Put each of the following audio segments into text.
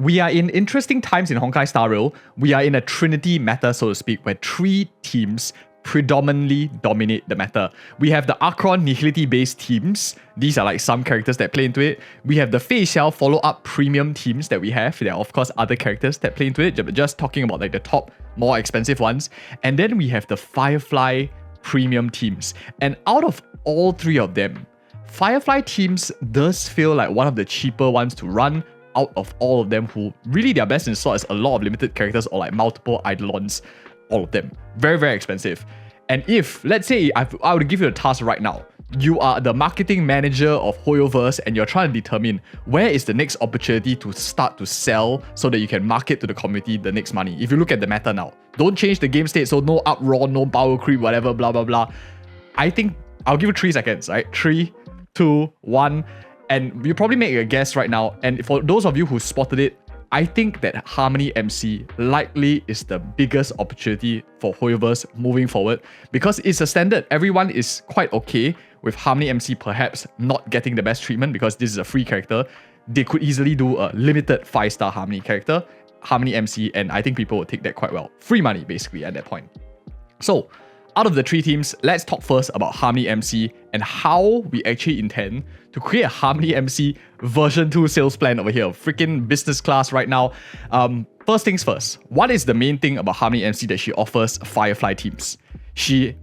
We are in interesting times in Honkai Star Rail. We are in a trinity meta, so to speak, where 3 teams predominantly dominate the meta. We have the Akirion Nihility based teams. These are like some characters that play into it. We have the Fei Xiao follow-up premium teams that we have. There are of course other characters that play into it, but just talking about like the top, more expensive ones. And then we have the Firefly premium teams. And out of all 3 of them, Firefly teams does feel like one of the cheaper ones to run out of all of them, who really their best in slot is a lot of limited characters or like multiple Eidolons. All of them. Very, very expensive. And if, let's say, I would give you a task right now. You are the marketing manager of Hoyoverse and you're trying to determine where is the next opportunity to start to sell so that you can market to the community the next money. If you look at the meta now, don't change the game state, so no up raw, no power creep, whatever, blah, blah, blah. I think I'll give you 3 seconds, right? 3, 2, 1. And you probably make a guess right now. And for those of you who spotted it, I think that Harmony MC likely is the biggest opportunity for Hoyoverse moving forward because it's a standard. Everyone is quite okay with Harmony MC perhaps not getting the best treatment because this is a free character. They could easily do a limited 5-star Harmony character, Harmony MC, and I think people would take that quite well. Free money basically at that point. So out of the 3 teams, let's talk first about Harmony MC and how we actually intend to create a Harmony MC version 2 sales plan over here. Freaking business class right now. First things first, what is the main thing about Harmony MC that she offers Firefly teams? She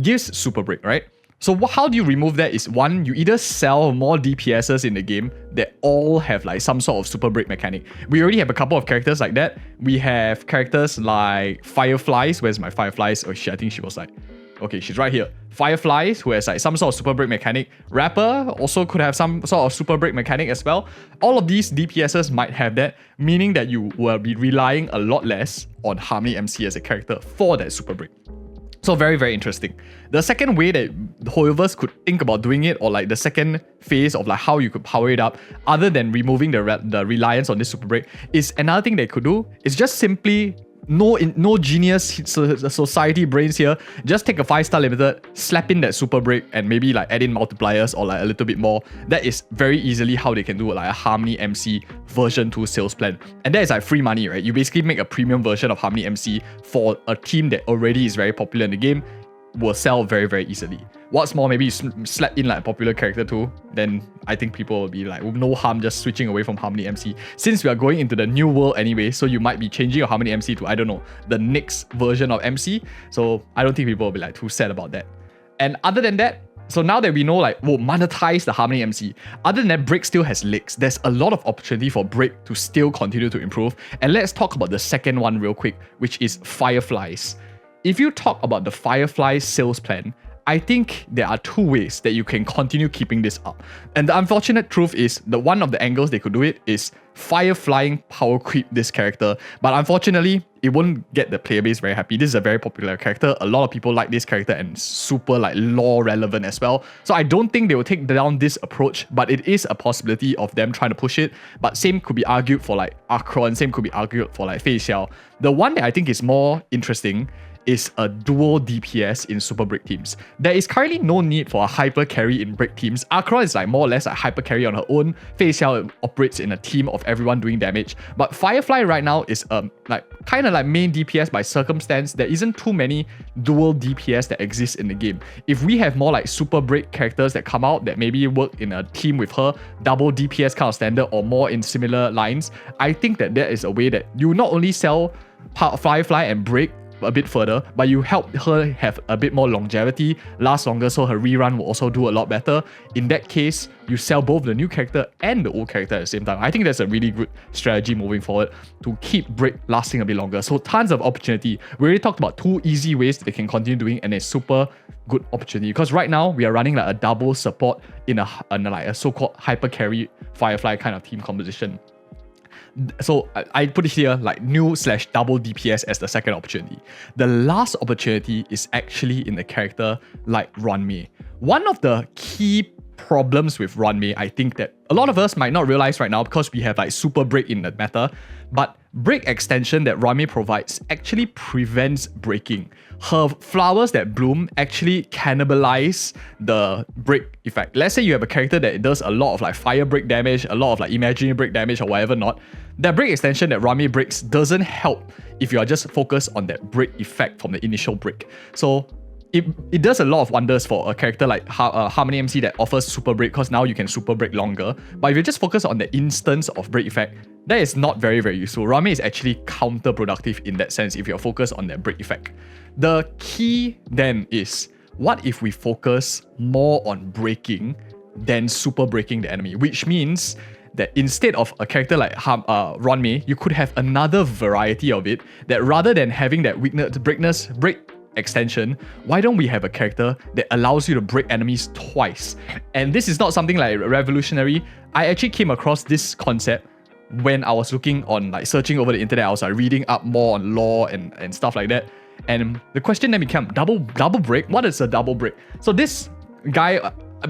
gives super break, right? So how do you remove that is, one, you either sell more DPSs in the game that all have like some sort of super break mechanic. We already have a couple of characters like that. We have characters like Fireflies. Where's my Fireflies? Oh shit, I think she was like, okay, she's right here. Fireflies, who has like some sort of super break mechanic. Rapper also could have some sort of super break mechanic as well. All of these DPSs might have that, meaning that you will be relying a lot less on Harmony MC as a character for that super break. So very, very interesting. The second way that Hoyoverse could think about doing it, or like the second phase of like how you could power it up, other than removing the reliance on this super break, is another thing they could do is just simply no genius society brains here. Just take a 5-star limited, slap in that super break, and maybe like add in multipliers or like a little bit more. That is very easily how they can do like a Harmony MC version 2 sales plan. And that is like free money, right? You basically make a premium version of Harmony MC for a team that already is very popular in the game, will sell very, very easily. What's more, maybe you slap in like a popular character too, then I think people will be like, no harm just switching away from Harmony MC. Since we are going into the new world anyway, so you might be changing your Harmony MC to, I don't know, the next version of MC. So I don't think people will be like too sad about that. And other than that, so now that we know like, we'll monetize the Harmony MC, other than that, Break still has legs. There's a lot of opportunity for Break to still continue to improve. And let's talk about the second one real quick, which is Fireflies. If you talk about the Firefly sales plan, I think there are 2 ways that you can continue keeping this up. And the unfortunate truth is that one of the angles they could do it is Fireflying power creep this character. But unfortunately, it won't get the player base very happy. This is a very popular character. A lot of people like this character and super like lore relevant as well. So I don't think they will take down this approach, but it is a possibility of them trying to push it. But same could be argued for like Akirion, same could be argued for like Fei Xiao. The one that I think is more interesting is a dual DPS in super break teams. There is currently no need for a hyper carry in break teams. Akirion is like more or less a hyper carry on her own. Fei Xiao operates in a team of everyone doing damage. But Firefly right now is like kind of like main DPS by circumstance. There isn't too many dual DPS that exist in the game. If we have more like super break characters that come out that maybe work in a team with her, double DPS kind of standard or more in similar lines, I think that is a way that you not only sell Firefly and break a bit further, but you help her have a bit more longevity, last longer, so her rerun will also do a lot better. In that case, you sell both the new character and the old character at the same time. I think that's a really good strategy moving forward to keep break lasting a bit longer. So tons of opportunity. We already talked about 2 easy ways that they can continue doing, and a super good opportunity because right now we are running like a double support in a so-called hyper carry Firefly kind of team composition. So I put it here like new/double DPS as the second opportunity. The last opportunity is actually in a character like Runmei. One of the key problems with Runmei, I think that a lot of us might not realize right now because we have like super break in the meta, but break extension that Runmei provides actually prevents breaking. Her flowers that bloom actually cannibalize the break effect. Let's say you have a character that does a lot of like fire break damage, a lot of like imaginary break damage or whatever not. that break extension that Rame breaks doesn't help if you are just focused on that break effect from the initial break. So it does a lot of wonders for a character like Harmony MC that offers super break, because now you can super break longer. But if you just focus on the instance of break effect, that is not very, very useful. Rame is actually counterproductive in that sense if you're focused on that break effect. The key then is, what if we focus more on breaking than super breaking the enemy? Which means that instead of a character like Rame, you could have another variety of it, that rather than having that break extension, why don't we have a character that allows you to break enemies twice? And this is not something like revolutionary. I actually came across this concept when I was looking on, like, searching over the internet. I was like reading up more on lore and stuff like that. And the question then became, double break? What is a double break? So this guy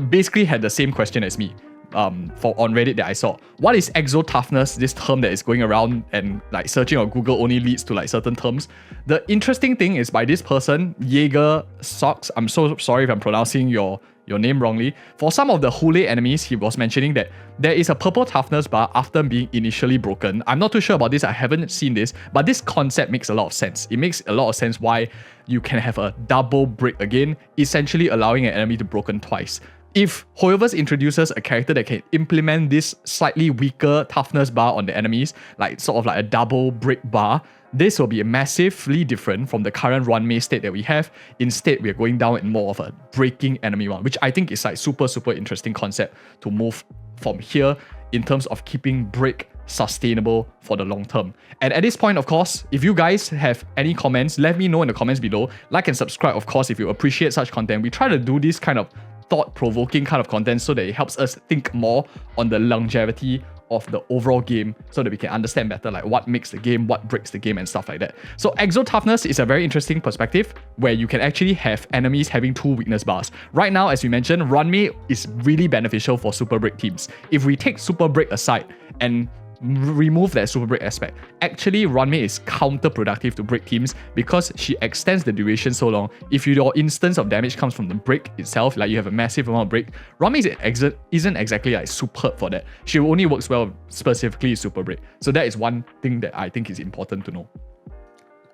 basically had the same question as me. On Reddit that I saw. What is exo toughness? This term that is going around, and like searching on Google only leads to like certain terms. The interesting thing is, by this person, Jaeger Socks, I'm so sorry if I'm pronouncing your name wrongly. For some of the Hule enemies, he was mentioning that there is a purple toughness bar after being initially broken. I'm not too sure about this, I haven't seen this, but this concept makes a lot of sense. It makes a lot of sense why you can have a double break again, essentially allowing an enemy to broken twice. If Hoyoverse introduces a character that can implement this slightly weaker toughness bar on the enemies, like sort of like a double break bar, this will be massively different from the current Runmei state that we have. Instead, we are going down in more of a breaking enemy one, which I think is like super interesting concept to move from here in terms of keeping break sustainable for the long term. And at this point, of course, if you guys have any comments, let me know in the comments below. Like and subscribe, of course, if you appreciate such content. We try to do this kind of thought-provoking kind of content so that it helps us think more on the longevity of the overall game, so that we can understand better like what makes the game, what breaks the game, and stuff like that. So exo toughness is a very interesting perspective where you can actually have enemies having 2 weakness bars. Right now, as we mentioned, Runmei is really beneficial for super break teams. If we take super break aside and remove that super break aspect, actually Runmei is counterproductive to break teams because she extends the duration so long. If your instance of damage comes from the break itself, like you have a massive amount of break, Runmei isn't exactly like superb for that. She only works well specifically super break. So that is one thing that I think is important to know.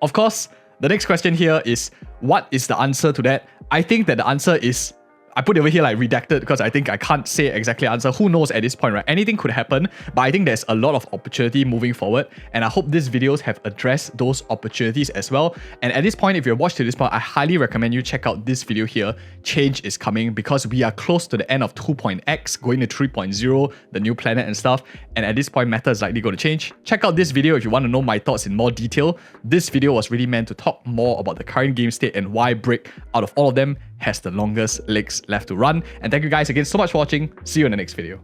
Of course, the next question here is, what is the answer to that? I think that the answer is, I put it over here like redacted because I think I can't say exactly answer. Who knows at this point, right? Anything could happen, but I think there's a lot of opportunity moving forward, and I hope these videos have addressed those opportunities as well. And at this point, if you're watched to this point, I highly recommend you check out this video here. Change is coming because we are close to the end of 2.x, going to 3.0, the new planet and stuff. And at this point, meta is likely going to change. Check out this video if you want to know my thoughts in more detail. This video was really meant to talk more about the current game state and why break, out of all of them, has the longest legs left to run. And thank you guys again so much for watching. See you in the next video.